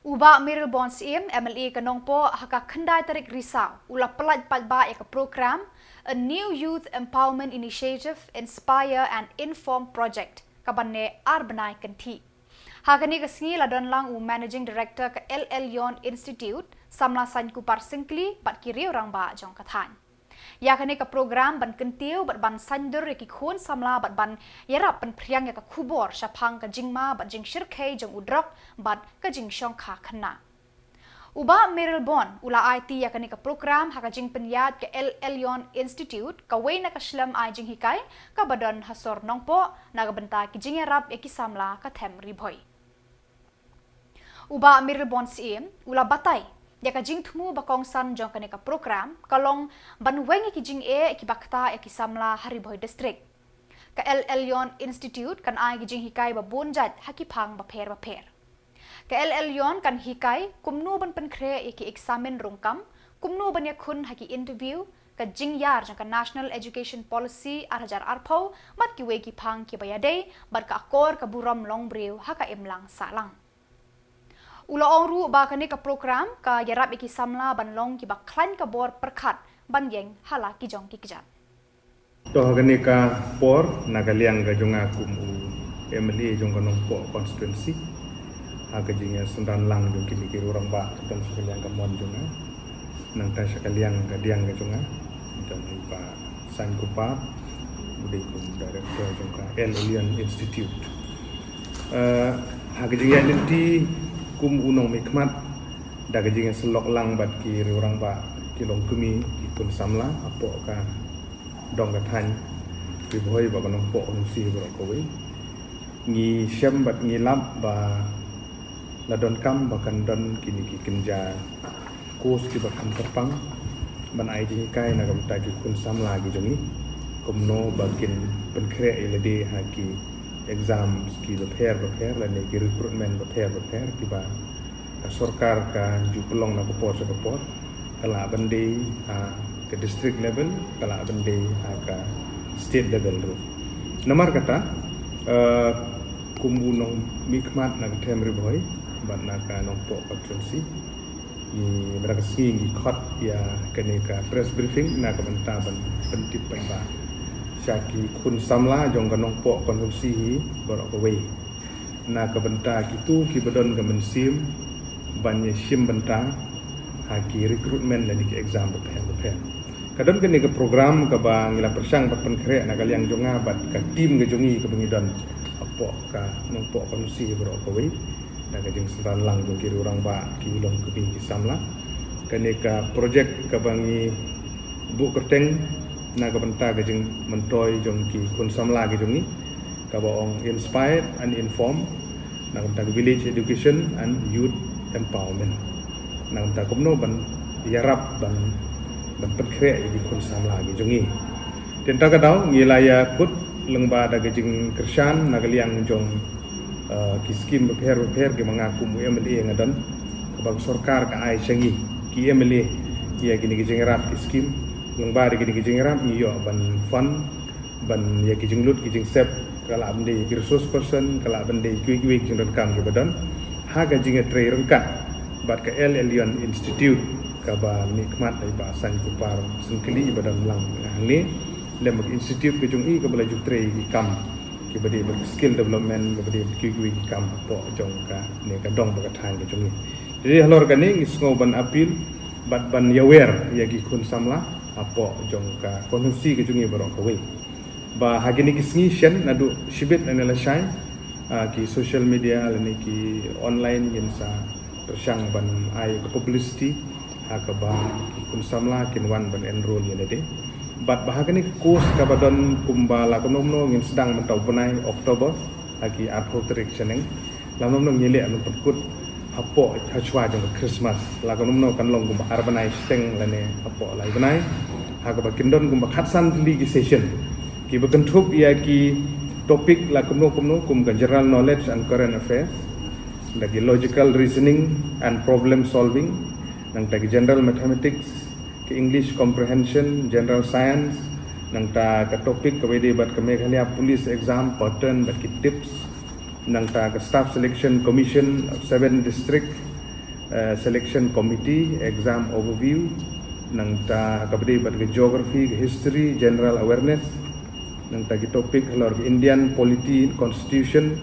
Uba Miril Bons MLA Kanongpo haka kendai tarik risau ula pelaj palba ya ke program A New Youth Empowerment Initiative Inspire and Inform Project kabanne Arbanai Kanti. Hakani kesengi ladon lang Managing Director ke LL Yon Institute samla sain kupar singkli pat kiri orang ba jong kathan. Ya kani ke program ban kentiu bat ban sandur ki khun samla bat ban yarap ban priang ya ke kubor syapang ke jingma bat jing shirkai jong udrok bat ke jing shongkha khana. Uba Meril Bon ula IT ya kani ke program haka jing penyat ke LL Yon Institute ka wei na ka shlam ai jing hikai ka badan hasor nongpo na benta ki jing yarap ya ki samla ka them riboy. Uba Meril Bon ula batai ya ka jing thumu bakong san jong kani ka program kalong banwengi ki jing ki bakta ki samla Hariboy district ka LL Yon Institute kan ai ki jing hikai ba bonjat hakipang ba pher ka LL Yon kan hikai kumnu ban penkre ki examen rongkam kumnu ban ya khun haki interview ka jing yar jong ka National Education Policy arhajar arpau mat ki we ki phang ki bayade bar ka akor ka buram long breu haka emlang salang. Ula oru ba kani ka program ka yarap iki samla banlong ki ba klan ka bor perkhat ban yeng hala ki jong ki kijat. To kani ka por nagaliang ga jonga kumu MLA jong kanong po constituency aga jinga sendan lang jong kini ki orang ba kan sekaliang ka mon jonga nang ta sekaliang ga diang ga jonga jong pa san kupa udi kum director jong ka Alien Institute aga jinga identity kum unong mikmat daga jinga selok lang bat ki orang ba ki long kumi ki kun samla apo ka dong ka than ki boy ba kanong po on si bro ko we ngi syam bat ngi lab ba la don kam ba kan don kini ki kenja kos ki ba kan terpang ban ai ji kai na kam ta ki kun samla gi jongi kumno bakin penkre ilade ha ki exam ki prepare la ne ki recruitment prepare ki ba sarkar ka ju pelong na ko support kala bande ke district level kala bande ka state level ru nomor kata kumbuno mikmat na tem riboy ban na ka nong po constituency ni berasi ngi khot ya kene ka press briefing na ka banta ban pentip ba Syaki kun samla jong kanong po konsumsi borok kawai na kabenta kitu ki bedon ga mensim banye sim benta haki recruitment dan ki exam prepare kadon kene ke program ka ba ngila persang pat penkre na kaliang jonga bat ka tim ga jongi ka bengidon apo ka nong po konsumsi borok kawai na ga jing seran lang jong kiri orang ba ki long ke ki samla kene ka project ka bangi bu kerteng na ka benta ga jing mentoy jong ki kun samla ga jongi ka baong inspired and inform na ka village education and youth empowerment na ka komno ban yarap ban penkre di kun samla ga jongi tenta ka daw ngilaya kut lengba da ga jing kersan na ga liang jong ki skim prepare ke mengaku mu MLA ngadan ka bag sarkar ka ai sengi ki MLA ya gini ga jing rat ki skim lengba de gini kijing ram iyo ban fund ban ya kijing lut kijing sep kala bende ki resource person kala bende ki kijing dan kam ke badan ha ga jinga tre rengkat bat ke LL Yon Institute ka ba nikmat dai ba san kupar sengkeli badan lang ni lem institute ke jung i ka bala ju tre ki kam ki bade skill development bade ki kam po jong ka ne ka dong ba ka thang ke jung jadi halor ka ni ngisngo ban apil bat ban yawer ya ki kun samla apo jong ka konsumsi ke jungi barok kawe ba hagini kisngi shen nadu shibit anela shine ki social media lani ki online yin sa persang ban ai publicity ha ka ba ki kun samla kin wan ban enroll yin de bat ba hagini course ka badon kumbala konomno ngin sedang mentau benai Oktober lagi apo trik cheneng lamnom nyele anu perkut apo hachwa jong Christmas la konomno kan long kumba arbanai steng lane apo lai benai haga bakindon kumba khatsan tli ki session ki bakentup ya ki topik la kumno kum general knowledge and current affairs lagi logical reasoning and problem solving nang tagi general mathematics ki English comprehension general science nang ta ka topik ka wede bat ka meghalaya police exam pattern bat ki tips nang ta ka staff selection commission of 7 district selection committee, exam overview, nang ta kabadi bat ke geography, ke history, general awareness, nang ta ki topik halor ke Indian polity constitution,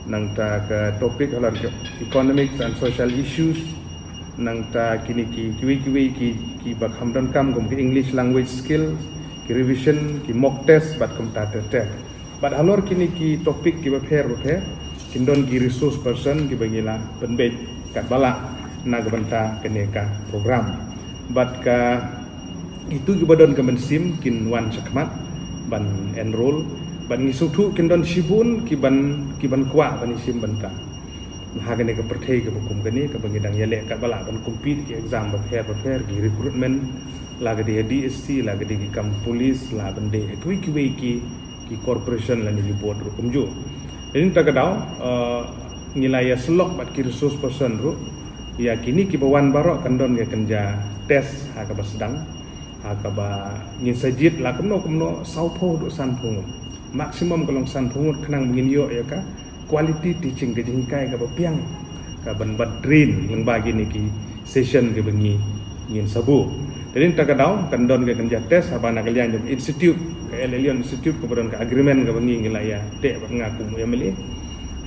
nang ta ke topik halor ke economics and social issues, nang ta kini ki bak hamdan kam ke English language skill, ki revision, ki mock test bat kum ta test. Bat halor kini ki topik ki bapher kindon ki resource person ki bangila penbet kat bala na gabanta keneka program. Bat ka itu ki badon ka mensim kin wan sakmat ban enroll ban ngisutu kindon shibun ki ban kwa ban sim banta. Hagane ka perthai ka bukum kani ka bangidang yale kat bala ban compete ki exam bapher ki recruitment laga di DSC laga di kam police la bande ki corporation la ni board rukum jo. Ini terkadang nilai selok bat ki resource person ru ya kini ki bawan barok kandon ke kenja tes hakaba sedang hakaba ngin sajit la kumno saupo do sanpung maksimum kalong sanpung kenang mengin yo ya ka quality teaching ke jingkai ka piang ka ban badrin yang bagi ni ki session ke bengi ngin sabu. Jadi terkadang kandon ke kenja tes habana kalian jom institute ke Elelion Institute kemudian ke agreement ke bengi ngilaya tek ngaku mu emeli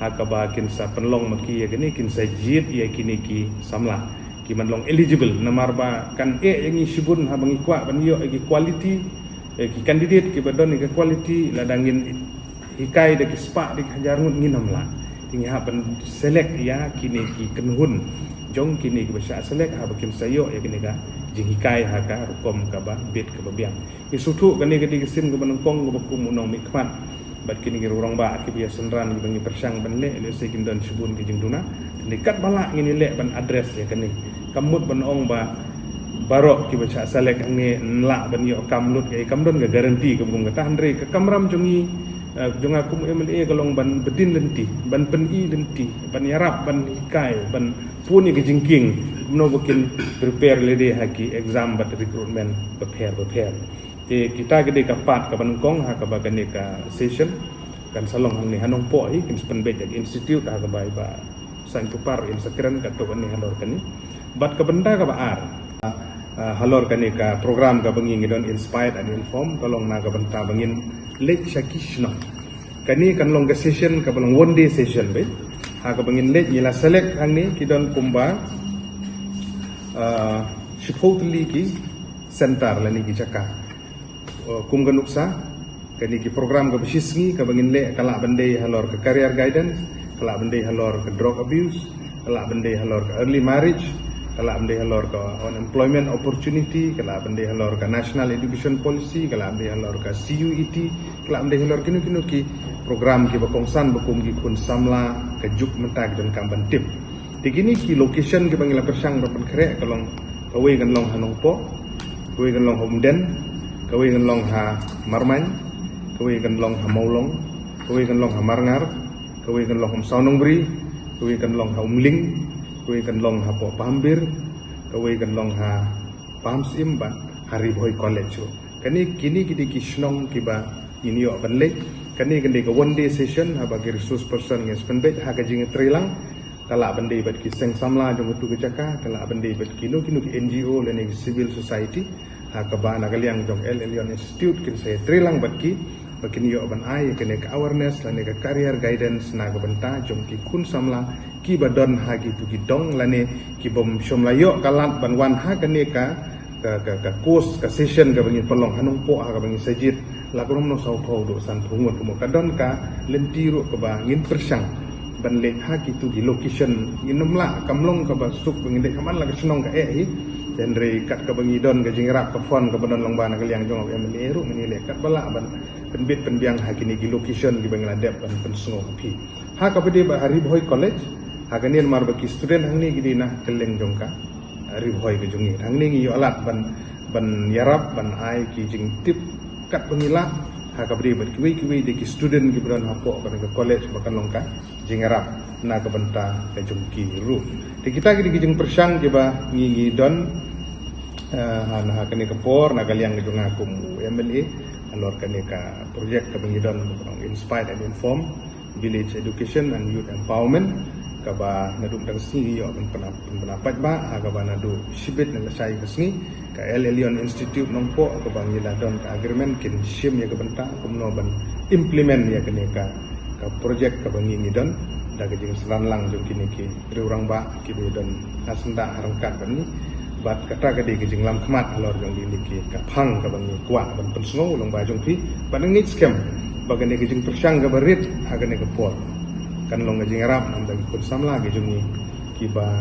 hakaba kin sa penlong maki ya kini kin sa jit ya kini ki samla ki manlong eligible namarba kan yang isibun ha bangi kwa ban yo ki quality ki candidate ki badon ki quality ladangin hikai de ki spa di hajarun nginam la tingi ha ban select ya kini ki kenhun jong kini ki basa select ha bakin sayo ya kini ka jing hikai haka rukom kaba bit kaba biang isutu kani kedi kesin ke menengkong ke bakum unong mikmat bat kini ki urang ba ki biasa senran ki bangi persang ban le se kindon subun ki jing duna dekat balak ngini le ban address ya kani kamut ban ong ba barok ki baca salek ngi nla ban yo kamlut ke kamdon ga garanti ke bung kata andre ke kamram jongi jong aku MLA kalong ban bedin lenti ban peni lenti ban yarap ban hikai ban puni ke jingking no bukin prepare lede haki exam bat recruitment prepare kita gede kapat ka banungkong ha ka bagane ka session kan salong hang ni hanong po hi kin spenbet jak institute ha ka bai ba san tupar in sakran ka to ni halor kani bat ka benda ka baar halor kani ka program ka bangi ngidon inspired and inform kalong na ka benta bangin late shakishno kani kan long ka session ka balong one day session be ha ka bangin late nyila select hang ni kidon kumba shipotli ki center la ni ki jaka kum ganuksa kani ki program ka bisisngi ka bangin le kala bandai halor ka career guidance kala bandai halor ka drug abuse kala bandai halor ka early marriage kala bandai halor ka unemployment opportunity kala bandai halor ka national education policy kala bandai halor ka CUET kala bandai halor kinu ki program ki bakongsan bakum ki kun samla ka juk mentag dan kamban tip digini ki location ki bangila persang rapan kere kalong kawai kan long hanong po kawai kan long homden kawai kan long ha marman kawai kan long ha maulong kawai kan long ha marngar kawai kan long ha saunongbri kawai kan long ha umling kawai kan long ha po pahambir kawai kan long ha pamsim ban hari boy college kani kini kidi kisnong kiba inyo banle kani kende ka one day session ha bagi resource person nge spendbet ha ka jing trilang kala bandai bat ki seng samla jong tu kecaka kala bandai bat kino ki NGO le ne civil society ha ka ba na kaliang jong Elelion Institute kin saya trilang bat ki bakin yo ban ai kene ka awareness la ne ka career guidance na ka banta jong ki kun samla ki badon ha ki tu ki dong la ne ki bom shom la yo kalat ban wan ha kene ka course ka session ka bangin pelong hanung po ha ka bangin sajit la ko no sau tho do san thungot mo ka don ka lentiro ka ba ngin persang ban lek ha ki tu di location inumla kamlong ka basuk bangin de kaman la ka snong ka hi dan re kat ka bangi don ka jingrap ka fon ka banon long bana ka liang jong MLA eru ngini lek kat bala ban penbit penbiang ha kini ki location ki bangla dep ban pensngo pi ha ka bede ba hari boy college ha ka nien mar ba ki student hang ni gidi na keleng jong ka hari boy ka jongi hang ni yo alat ban yarap ban ai ki jing tip kat bangila ha ka bede ba kiwi de ki student ki bran ha po ban ka college bakan long ka jingarap na ka banta ka jongki ru de kita ki jing persang ki ba ngi don ha kani ka por na kaliang jong aku MLA alor kani ka project ka bangi don inspired and inform village education and youth empowerment kaba nadu dang sini yo pendapat ba kaba nadu shibit nang sai kesni ka Leon Institute nongpo kaba ngila don ka agreement kin shim ya kabenta kumno ban implement ya kene ka project kaba ngi don da ka jing selan lang jong kini ki riurang ba ki be don asenda harangkat ban ni bat kata ka di ka jing lam khmat alor jong di ki ka phang kaba ngi kwa ban pensngo long ba jong pi ban ngi scam bagane ka jing persang ka barit agane ka por kan long ngajing Arab nam dagi kun samla ge jungi kiba